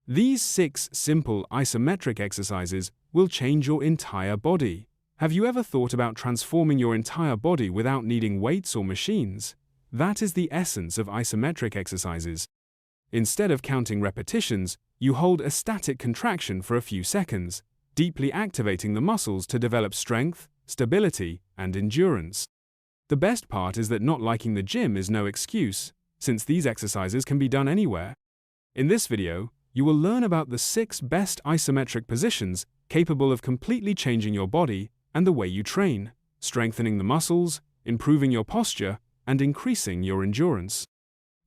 These 6 simple isometric exercises will change your entire body. Have you ever thought about transforming your entire body without needing weights or machines? That is the essence of isometric exercises. Instead of counting repetitions, you hold a static contraction for a few seconds, deeply activating the muscles to develop strength, stability, and endurance. The best part is that not liking the gym is no excuse, since these exercises can be done anywhere. In this video, you will learn about the 6 best isometric positions capable of completely changing your body and the way you train, strengthening the muscles, improving your posture, and increasing your endurance.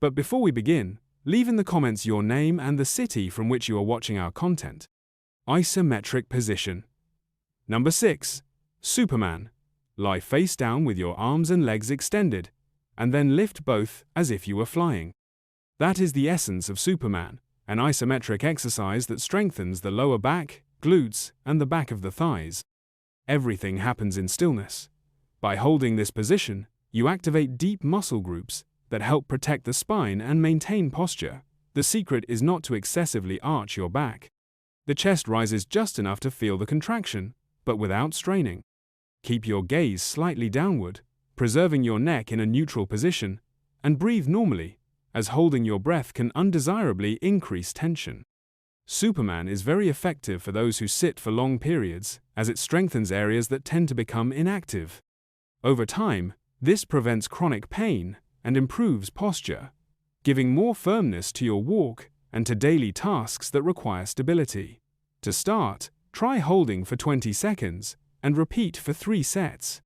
But before we begin, leave in the comments your name and the city from which you are watching our content. Isometric position. Number 6. Superman. Lie face down with your arms and legs extended, and then lift both as if you were flying. That is the essence of Superman, an isometric exercise that strengthens the lower back, glutes, and the back of the thighs. Everything happens in stillness. By holding this position, you activate deep muscle groups that help protect the spine and maintain posture. The secret is not to excessively arch your back. The chest rises just enough to feel the contraction, but without straining. Keep your gaze slightly downward, preserving your neck in a neutral position, and breathe normally, as holding your breath can undesirably increase tension. Superman is very effective for those who sit for long periods, as it strengthens areas that tend to become inactive. Over time, this prevents chronic pain and improves posture, giving more firmness to your walk and to daily tasks that require stability. To start, try holding for 20 seconds and repeat for 3 sets.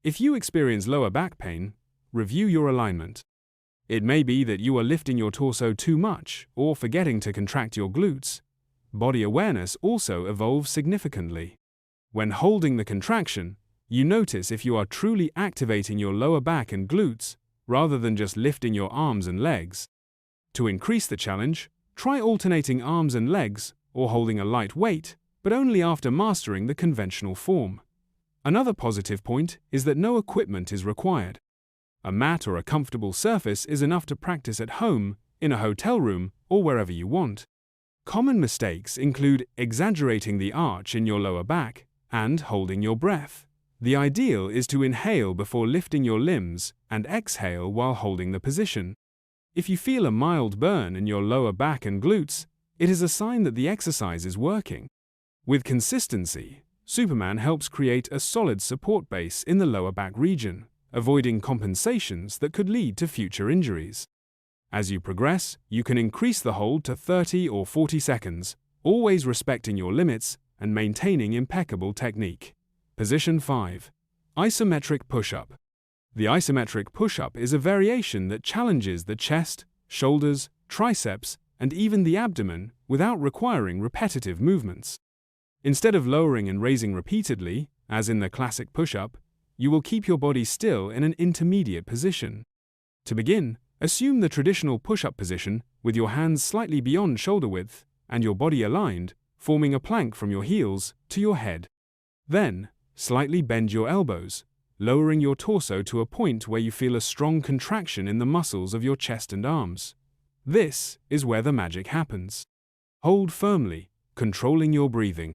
If you experience lower back pain, review your alignment. It may be that you are lifting your torso too much or forgetting to contract your glutes. Body awareness also evolves significantly. When holding the contraction, you notice if you are truly activating your lower back and glutes, rather than just lifting your arms and legs. To increase the challenge, try alternating arms and legs or holding a light weight, but only after mastering the conventional form. Another positive point is that no equipment is required. A mat or a comfortable surface is enough to practice at home, in a hotel room, or wherever you want. Common mistakes include exaggerating the arch in your lower back and holding your breath. The ideal is to inhale before lifting your limbs and exhale while holding the position. If you feel a mild burn in your lower back and glutes, it is a sign that the exercise is working. With consistency, Superman helps create a solid support base in the lower back region, avoiding compensations that could lead to future injuries. As you progress, you can increase the hold to 30 or 40 seconds, always respecting your limits and maintaining impeccable technique. Position 5. Isometric Push-Up. The isometric push-up is a variation that challenges the chest, shoulders, triceps, and even the abdomen without requiring repetitive movements. Instead of lowering and raising repeatedly, as in the classic push-up, you will keep your body still in an intermediate position. To begin, assume the traditional push-up position with your hands slightly beyond shoulder width and your body aligned, forming a plank from your heels to your head. Then, slightly bend your elbows, lowering your torso to a point where you feel a strong contraction in the muscles of your chest and arms. This is where the magic happens. Hold firmly, controlling your breathing.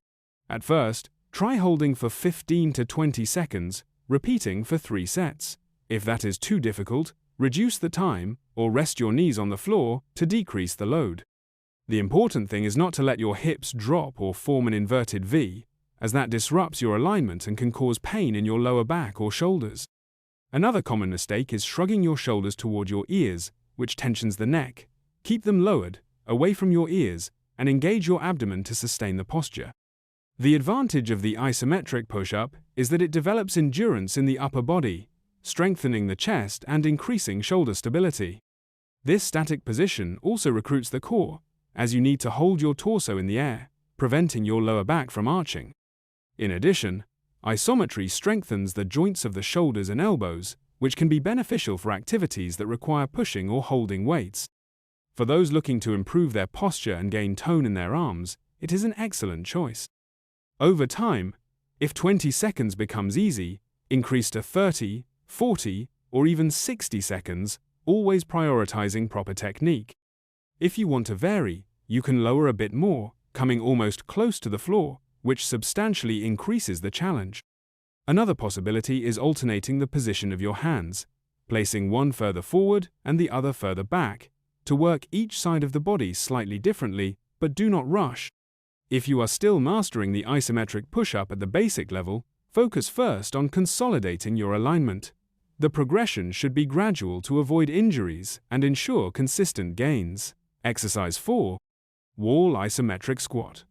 At first, try holding for 15 to 20 seconds, repeating for 3 sets. If that is too difficult, reduce the time or rest your knees on the floor to decrease the load. The important thing is not to let your hips drop or form an inverted V, as that disrupts your alignment and can cause pain in your lower back or shoulders. Another common mistake is shrugging your shoulders toward your ears, which tensions the neck. Keep them lowered, away from your ears, and engage your abdomen to sustain the posture. The advantage of the isometric push-up is that it develops endurance in the upper body, strengthening the chest and increasing shoulder stability. This static position also recruits the core, as you need to hold your torso in the air, preventing your lower back from arching. In addition, isometry strengthens the joints of the shoulders and elbows, which can be beneficial for activities that require pushing or holding weights. For those looking to improve their posture and gain tone in their arms, it is an excellent choice. Over time, if 20 seconds becomes easy, increase to 30, 40, or even 60 seconds, always prioritizing proper technique. If you want to vary, you can lower a bit more, coming almost close to the floor, which substantially increases the challenge. Another possibility is alternating the position of your hands, placing one further forward and the other further back, to work each side of the body slightly differently, but do not rush. If you are still mastering the isometric push-up at the basic level, focus first on consolidating your alignment. The progression should be gradual to avoid injuries and ensure consistent gains. Exercise 4. Wall Isometric Squat.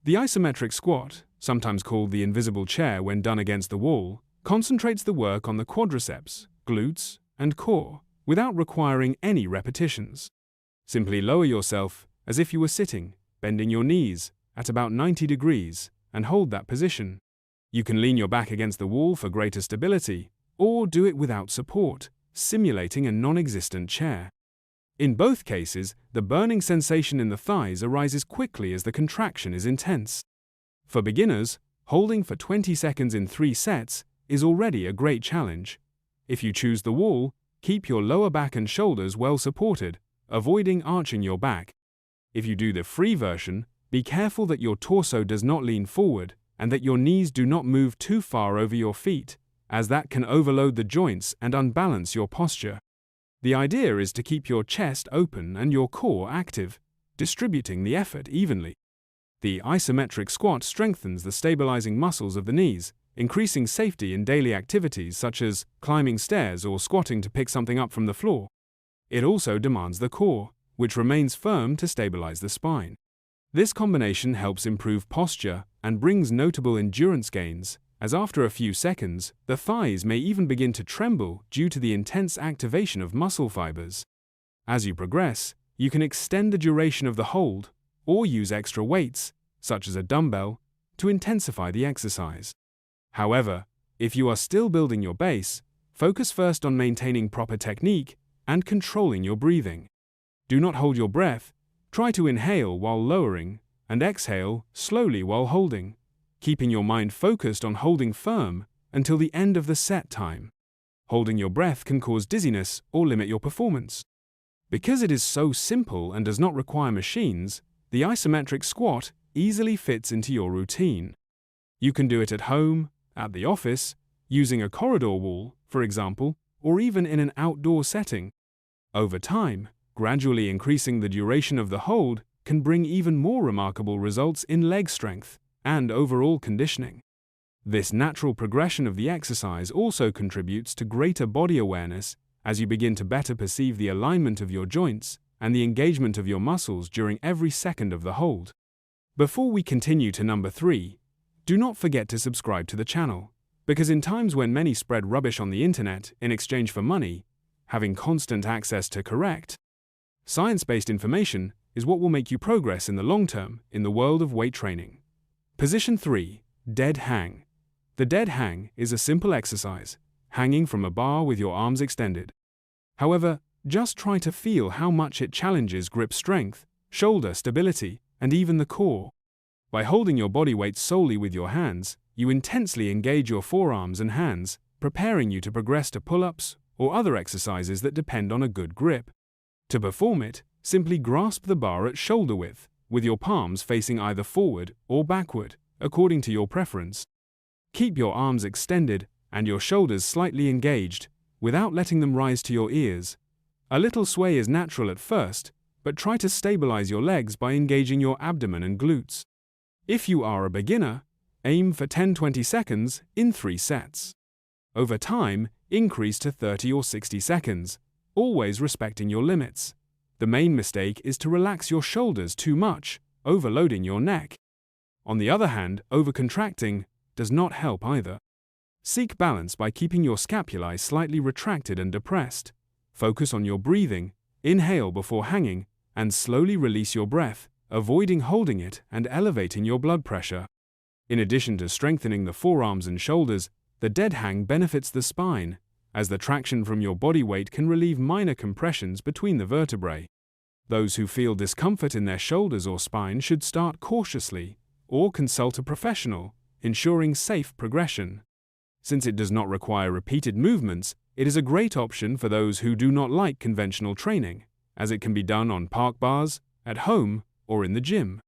The isometric squat, sometimes called the invisible chair when done against the wall, concentrates the work on the quadriceps, glutes, and core, without requiring any repetitions. Simply lower yourself as if you were sitting, bending your knees at about 90 degrees, and hold that position. You can lean your back against the wall for greater stability, or do it without support, simulating a non-existent chair. In both cases, the burning sensation in the thighs arises quickly as the contraction is intense. For beginners, holding for 20 seconds in 3 sets is already a great challenge. If you choose the wall, keep your lower back and shoulders well supported, avoiding arching your back. If you do the free version, be careful that your torso does not lean forward and that your knees do not move too far over your feet, as that can overload the joints and unbalance your posture. The idea is to keep your chest open and your core active, distributing the effort evenly. The isometric squat strengthens the stabilizing muscles of the knees, increasing safety in daily activities such as climbing stairs or squatting to pick something up from the floor. It also demands the core, which remains firm to stabilize the spine. This combination helps improve posture and brings notable endurance gains, as after a few seconds, the thighs may even begin to tremble due to the intense activation of muscle fibers. As you progress, you can extend the duration of the hold, or use extra weights, such as a dumbbell, to intensify the exercise. However, if you are still building your base, focus first on maintaining proper technique and controlling your breathing. Do not hold your breath, try to inhale while lowering, and exhale slowly while holding, keeping your mind focused on holding firm until the end of the set time. Holding your breath can cause dizziness or limit your performance. Because it is so simple and does not require machines, the isometric squat easily fits into your routine. You can do it at home, at the office, using a corridor wall, for example, or even in an outdoor setting. Over time, gradually increasing the duration of the hold can bring even more remarkable results in leg strength and overall conditioning. This natural progression of the exercise also contributes to greater body awareness as you begin to better perceive the alignment of your joints and the engagement of your muscles during every second of the hold. Before we continue to number 3, do not forget to subscribe to the channel, because in times when many spread rubbish on the internet in exchange for money, having constant access to correct, science-based information is what will make you progress in the long term in the world of weight training. Position 3. Dead hang. The dead hang is a simple exercise, hanging from a bar with your arms extended. However, just try to feel how much it challenges grip strength, shoulder stability, and even the core. By holding your body weight solely with your hands, you intensely engage your forearms and hands, preparing you to progress to pull-ups or other exercises that depend on a good grip. To perform it, simply grasp the bar at shoulder width, with your palms facing either forward or backward, according to your preference. Keep your arms extended and your shoulders slightly engaged, without letting them rise to your ears. A little sway is natural at first, but try to stabilize your legs by engaging your abdomen and glutes. If you are a beginner, aim for 10-20 seconds in 3 sets. Over time, increase to 30 or 60 seconds, always respecting your limits. The main mistake is to relax your shoulders too much, overloading your neck. On the other hand, overcontracting does not help either. Seek balance by keeping your scapulae slightly retracted and depressed. Focus on your breathing, inhale before hanging, and slowly release your breath, avoiding holding it and elevating your blood pressure. In addition to strengthening the forearms and shoulders, the dead hang benefits the spine, as the traction from your body weight can relieve minor compressions between the vertebrae. Those who feel discomfort in their shoulders or spine should start cautiously, or consult a professional, ensuring safe progression. Since it does not require repeated movements, it is a great option for those who do not like conventional training, as it can be done on park bars, at home, or in the gym.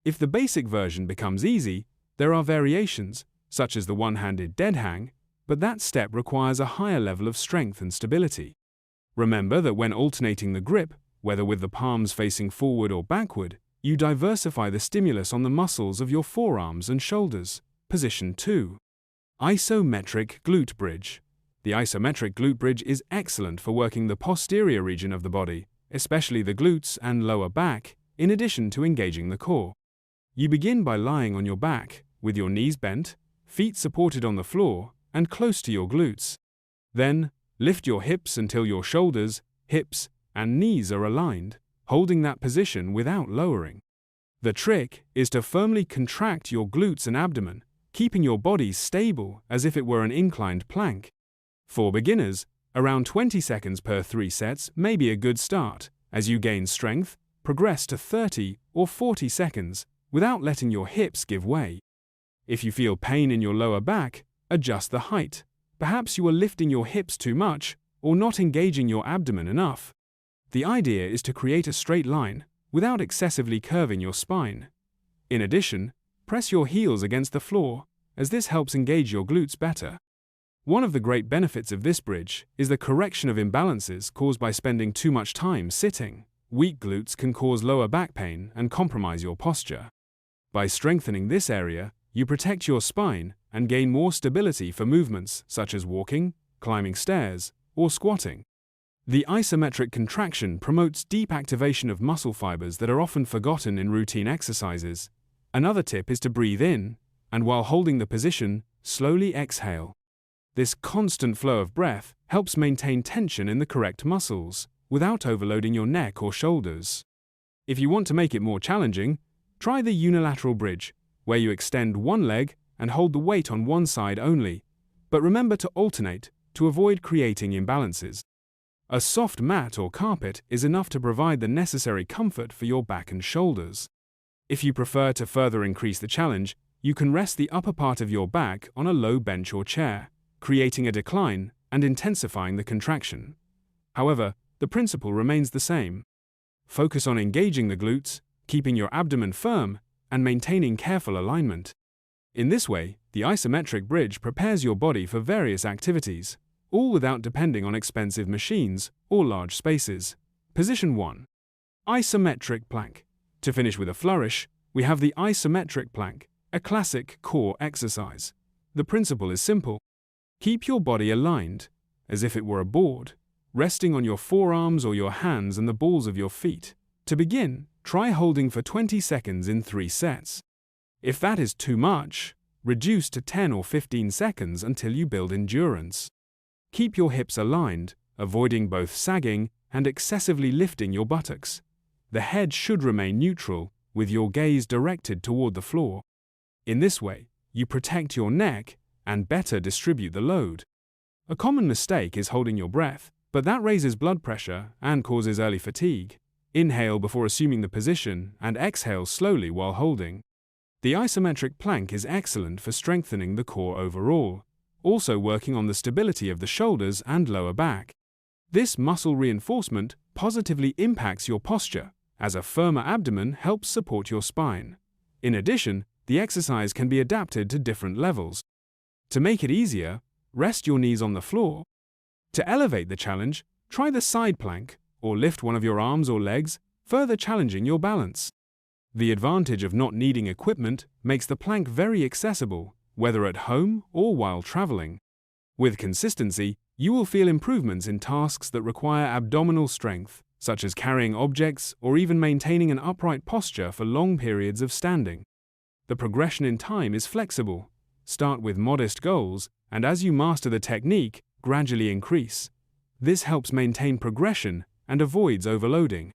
If the basic version becomes easy, there are variations, such as the one-handed dead hang, but that step requires a higher level of strength and stability. Remember that when alternating the grip, whether with the palms facing forward or backward, you diversify the stimulus on the muscles of your forearms and shoulders. Position 2. Isometric Glute Bridge. The isometric glute bridge is excellent for working the posterior region of the body, especially the glutes and lower back, in addition to engaging the core. You begin by lying on your back, with your knees bent, feet supported on the floor, and close to your glutes. Then, lift your hips until your shoulders, hips, and knees are aligned, holding that position without lowering. The trick is to firmly contract your glutes and abdomen, keeping your body stable as if it were an inclined plank. For beginners, around 20 seconds per 3 sets may be a good start. As you gain strength, progress to 30 or 40 seconds without letting your hips give way. If you feel pain in your lower back, adjust the height. Perhaps you are lifting your hips too much or not engaging your abdomen enough. The idea is to create a straight line without excessively curving your spine. In addition, press your heels against the floor, as this helps engage your glutes better. One of the great benefits of this bridge is the correction of imbalances caused by spending too much time sitting. Weak glutes can cause lower back pain and compromise your posture. By strengthening this area, you protect your spine and gain more stability for movements such as walking, climbing stairs, or squatting. The isometric contraction promotes deep activation of muscle fibers that are often forgotten in routine exercises. Another tip is to breathe in, and while holding the position, slowly exhale. This constant flow of breath helps maintain tension in the correct muscles, without overloading your neck or shoulders. If you want to make it more challenging, try the unilateral bridge, where you extend one leg and hold the weight on one side only, but remember to alternate to avoid creating imbalances. A soft mat or carpet is enough to provide the necessary comfort for your back and shoulders. If you prefer to further increase the challenge, you can rest the upper part of your back on a low bench or chair, creating a decline and intensifying the contraction. However, the principle remains the same. Focus on engaging the glutes, keeping your abdomen firm, and maintaining careful alignment. In this way, the isometric bridge prepares your body for various activities, all without depending on expensive machines or large spaces. Position 1. Isometric Plank. To finish with a flourish, we have the Isometric Plank, a classic core exercise. The principle is simple. Keep your body aligned, as if it were a board, resting on your forearms or your hands and the balls of your feet. To begin, try holding for 20 seconds in 3 sets. If that is too much, reduce to 10 or 15 seconds until you build endurance. Keep your hips aligned, avoiding both sagging and excessively lifting your buttocks. The head should remain neutral, with your gaze directed toward the floor. In this way, you protect your neck and better distribute the load. A common mistake is holding your breath, but that raises blood pressure and causes early fatigue. Inhale before assuming the position and exhale slowly while holding. The isometric plank is excellent for strengthening the core overall, also working on the stability of the shoulders and lower back. This muscle reinforcement positively impacts your posture, as a firmer abdomen helps support your spine. In addition, the exercise can be adapted to different levels. To make it easier, rest your knees on the floor. To elevate the challenge, try the side plank, or lift one of your arms or legs, further challenging your balance. The advantage of not needing equipment makes the plank very accessible, whether at home or while traveling. With consistency, you will feel improvements in tasks that require abdominal strength, such as carrying objects or even maintaining an upright posture for long periods of standing. The progression in time is flexible. Start with modest goals, and as you master the technique, gradually increase. This helps maintain progression and avoids overloading.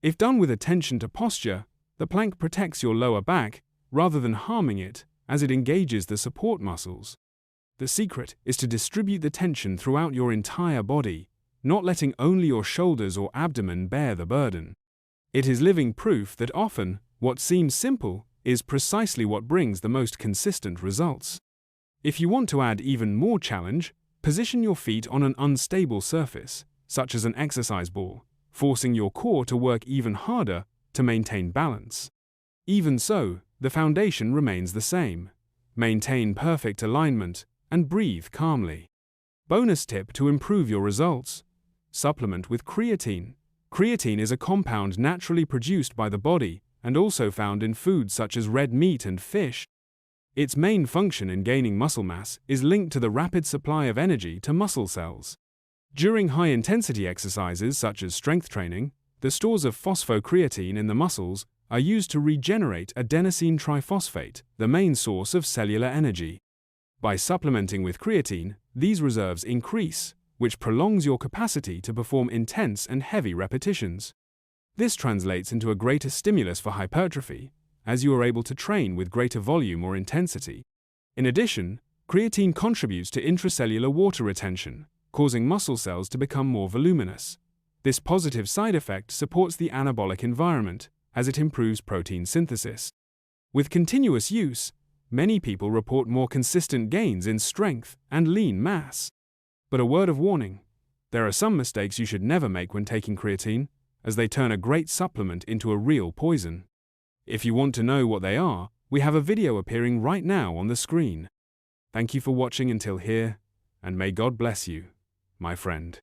If done with attention to posture, the plank protects your lower back rather than harming it, as it engages the support muscles. The secret is to distribute the tension throughout your entire body, not letting only your shoulders or abdomen bear the burden. It is living proof that often, what seems simple is precisely what brings the most consistent results. If you want to add even more challenge, position your feet on an unstable surface, such as an exercise ball, forcing your core to work even harder to maintain balance. Even so, the foundation remains the same. Maintain perfect alignment and breathe calmly. Bonus tip to improve your results: supplement with creatine. Creatine is a compound naturally produced by the body and also found in foods such as red meat and fish. Its main function in gaining muscle mass is linked to the rapid supply of energy to muscle cells. During high-intensity exercises such as strength training, the stores of phosphocreatine in the muscles are used to regenerate adenosine triphosphate, the main source of cellular energy. By supplementing with creatine, these reserves increase, which prolongs your capacity to perform intense and heavy repetitions. This translates into a greater stimulus for hypertrophy, as you are able to train with greater volume or intensity. In addition, creatine contributes to intracellular water retention, causing muscle cells to become more voluminous. This positive side effect supports the anabolic environment, as it improves protein synthesis. With continuous use, many people report more consistent gains in strength and lean mass. But a word of warning: there are some mistakes you should never make when taking creatine, as they turn a great supplement into a real poison. If you want to know what they are, we have a video appearing right now on the screen. Thank you for watching until here, and may God bless you, my friend.